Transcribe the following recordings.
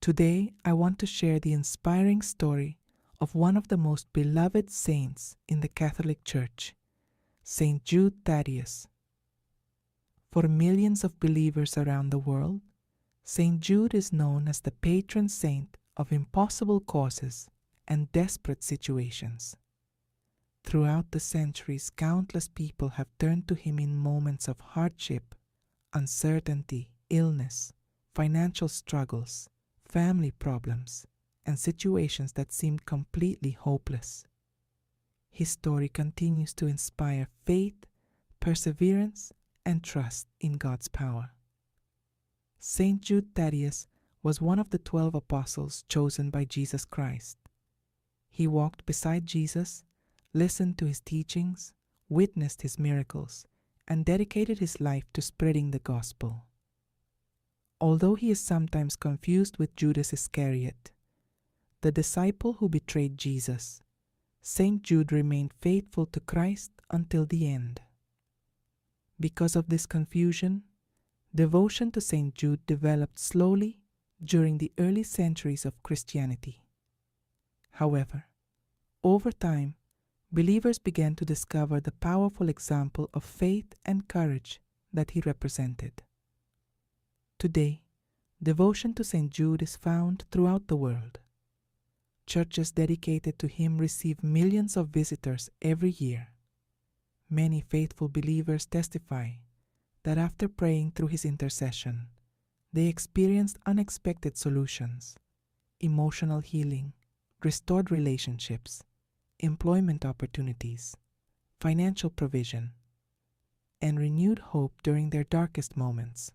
Today, I want to share the inspiring story of one of the most beloved saints in the Catholic Church, Saint Jude Thaddeus. For millions of believers around the world, Saint Jude is known as the patron saint of impossible causes and desperate situations. Throughout the centuries, countless people have turned to him in moments of hardship, uncertainty, illness, financial struggles, family problems, and situations that seemed completely hopeless. His story continues to inspire faith, perseverance, and trust in God's power. Saint Jude Thaddeus was one of the 12 apostles chosen by Jesus Christ. He walked beside Jesus, listened to his teachings, witnessed his miracles, and dedicated his life to spreading the gospel. Although he is sometimes confused with Judas Iscariot, the disciple who betrayed Jesus, Saint Jude remained faithful to Christ until the end. Because of this confusion, devotion to Saint Jude developed slowly during the early centuries of Christianity. However, over time, believers began to discover the powerful example of faith and courage that he represented. Today, devotion to Saint Jude is found throughout the world. Churches dedicated to him receive millions of visitors every year. Many faithful believers testify that after praying through his intercession, they experienced unexpected solutions, emotional healing, restored relationships, employment opportunities, financial provision, and renewed hope during their darkest moments.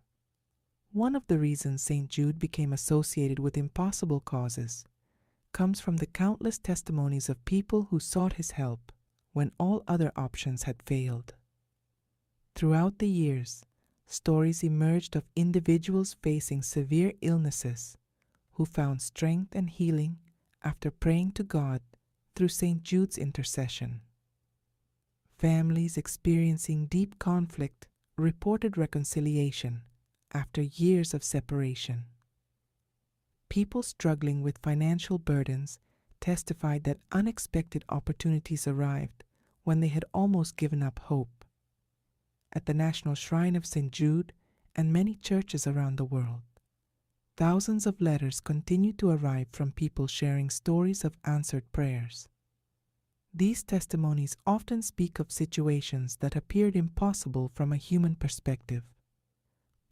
One of the reasons Saint Jude became associated with impossible causes comes from the countless testimonies of people who sought his help when all other options had failed. Throughout the years, stories emerged of individuals facing severe illnesses who found strength and healing after praying to God through Saint Jude's intercession. Families experiencing deep conflict reported reconciliation after years of separation. People struggling with financial burdens testified that unexpected opportunities arrived when they had almost given up hope. At the National Shrine of St. Jude and many churches around the world, thousands of letters continue to arrive from people sharing stories of answered prayers. These testimonies often speak of situations that appeared impossible from a human perspective,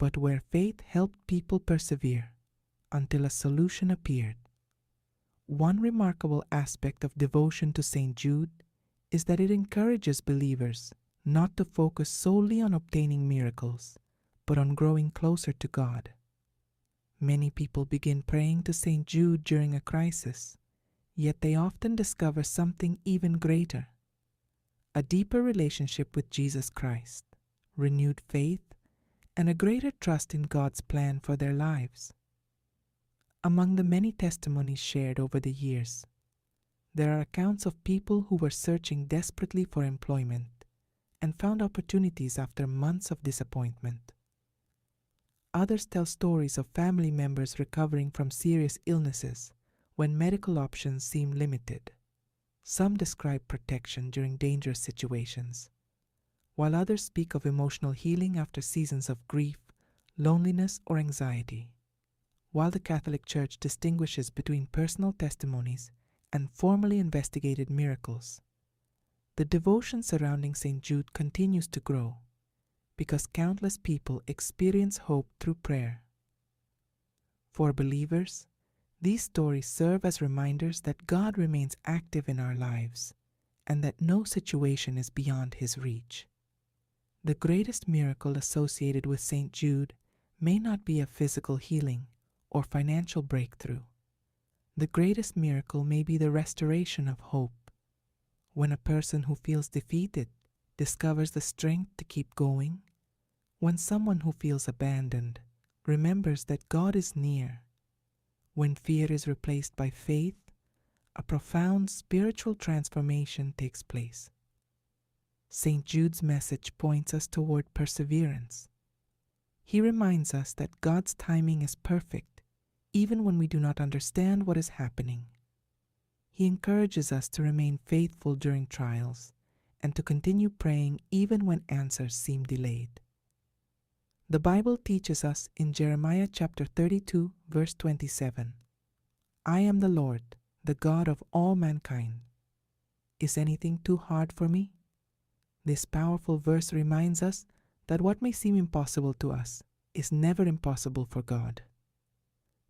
but where faith helped people persevere until a solution appeared. One remarkable aspect of devotion to St. Jude is that it encourages believers not to focus solely on obtaining miracles, but on growing closer to God. Many people begin praying to St. Jude during a crisis, yet they often discover something even greater: a deeper relationship with Jesus Christ, renewed faith, and a greater trust in God's plan for their lives. Among the many testimonies shared over the years, there are accounts of people who were searching desperately for employment and found opportunities after months of disappointment. Others tell stories of family members recovering from serious illnesses when medical options seem limited. Some describe protection during dangerous situations, while others speak of emotional healing after seasons of grief, loneliness, or anxiety. While the Catholic Church distinguishes between personal testimonies and formally investigated miracles, the devotion surrounding St. Jude continues to grow because countless people experience hope through prayer. For believers, these stories serve as reminders that God remains active in our lives and that no situation is beyond his reach. The greatest miracle associated with St. Jude may not be a physical healing or financial breakthrough. The greatest miracle may be the restoration of hope, when a person who feels defeated discovers the strength to keep going, when someone who feels abandoned remembers that God is near, when fear is replaced by faith, a profound spiritual transformation takes place. St. Jude's message points us toward perseverance. He reminds us that God's timing is perfect, even when we do not understand what is happening. He encourages us to remain faithful during trials and to continue praying even when answers seem delayed. The Bible teaches us in Jeremiah chapter 32, verse 27, "I am the Lord, the God of all mankind. Is anything too hard for me?" This powerful verse reminds us that what may seem impossible to us is never impossible for God.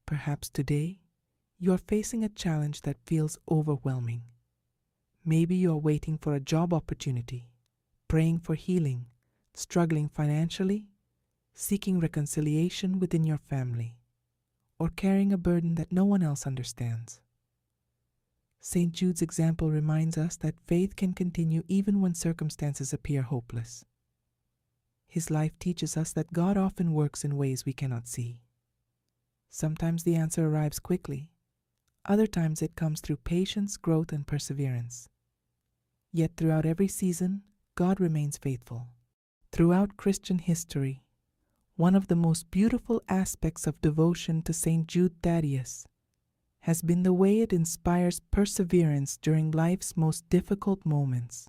Perhaps today you are facing a challenge that feels overwhelming. Maybe you are waiting for a job opportunity, praying for healing, struggling financially, seeking reconciliation within your family, or carrying a burden that no one else understands. Saint Jude's example reminds us that faith can continue even when circumstances appear hopeless. His life teaches us that God often works in ways we cannot see. Sometimes the answer arrives quickly. Other times it comes through patience, growth, and perseverance. Yet throughout every season, God remains faithful. Throughout Christian history, one of the most beautiful aspects of devotion to Saint Jude Thaddeus has been the way it inspires perseverance during life's most difficult moments.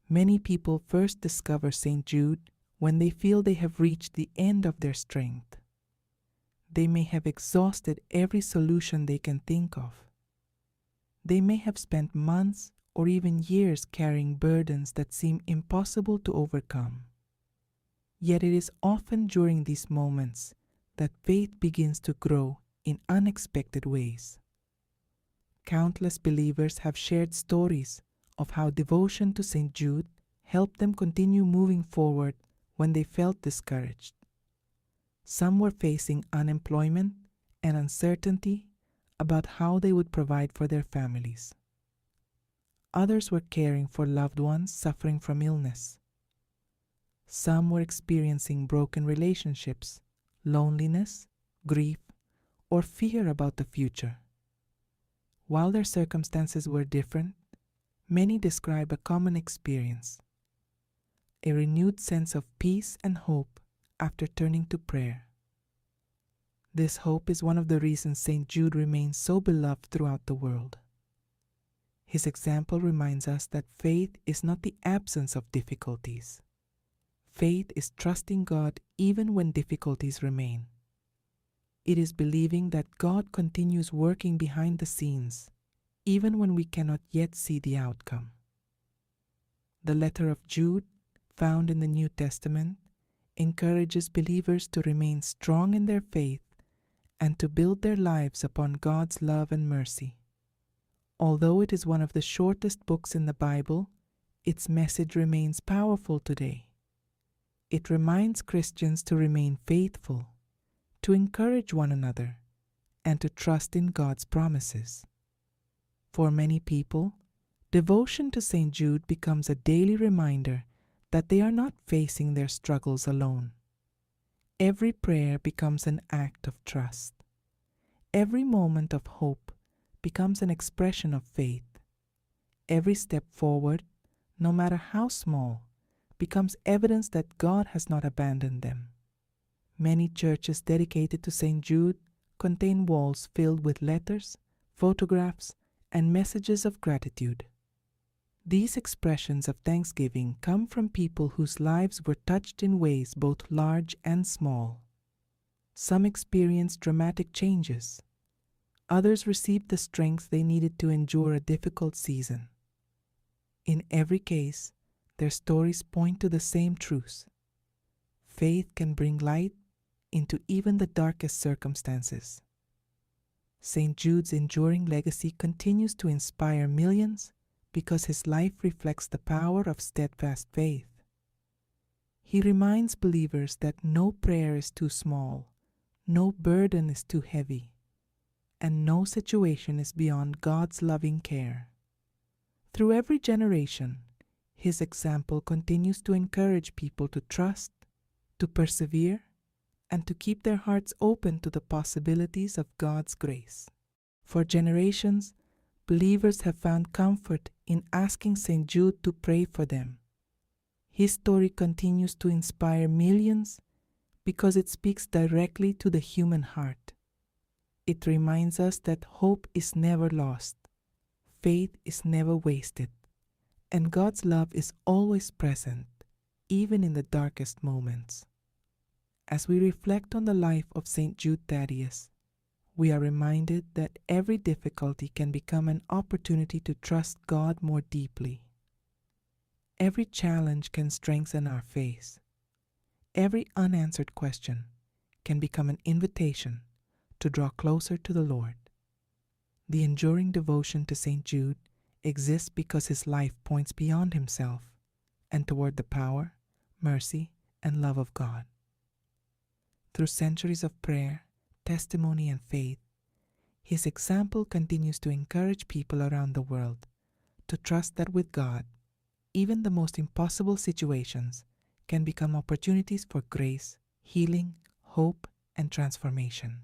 Many people first discover Saint Jude when they feel they have reached the end of their strength. They may have exhausted every solution they can think of. They may have spent months or even years carrying burdens that seem impossible to overcome. Yet it is often during these moments that faith begins to grow in unexpected ways. Countless believers have shared stories of how devotion to Saint Jude helped them continue moving forward when they felt discouraged. Some were facing unemployment and uncertainty about how they would provide for their families. Others were caring for loved ones suffering from illness. Some were experiencing broken relationships, loneliness, grief, or fear about the future. While their circumstances were different, many describe a common experience: a renewed sense of peace and hope after turning to prayer. This hope is one of the reasons Saint Jude remains so beloved throughout the world. His example reminds us that faith is not the absence of difficulties. Faith is trusting God even when difficulties remain. It is believing that God continues working behind the scenes, even when we cannot yet see the outcome. The letter of Jude, found in the New Testament, encourages believers to remain strong in their faith and to build their lives upon God's love and mercy. Although it is one of the shortest books in the Bible, its message remains powerful today. It reminds Christians to remain faithful, to encourage one another, and to trust in God's promises. For many people, devotion to Saint Jude becomes a daily reminder that they are not facing their struggles alone. Every prayer becomes an act of trust. Every moment of hope becomes an expression of faith. Every step forward, no matter how small, becomes evidence that God has not abandoned them. Many churches dedicated to Saint Jude contain walls filled with letters, photographs, and messages of gratitude. These expressions of thanksgiving come from people whose lives were touched in ways both large and small. Some experienced dramatic changes. Others received the strength they needed to endure a difficult season. In every case, their stories point to the same truths. Faith can bring light into even the darkest circumstances. Saint Jude's enduring legacy continues to inspire millions because his life reflects the power of steadfast faith. He reminds believers that no prayer is too small, no burden is too heavy, and no situation is beyond God's loving care. Through every generation, his example continues to encourage people to trust, to persevere, and to keep their hearts open to the possibilities of God's grace. For generations, believers have found comfort in asking Saint Jude to pray for them. His story continues to inspire millions because it speaks directly to the human heart. It reminds us that hope is never lost, faith is never wasted, and God's love is always present, even in the darkest moments. As we reflect on the life of Saint Jude Thaddeus, we are reminded that every difficulty can become an opportunity to trust God more deeply. Every challenge can strengthen our faith. Every unanswered question can become an invitation to draw closer to the Lord. The enduring devotion to Saint Jude exists because his life points beyond himself and toward the power, mercy, and love of God. Through centuries of prayer, testimony, and faith, his example continues to encourage people around the world to trust that with God, even the most impossible situations can become opportunities for grace, healing, hope, and transformation.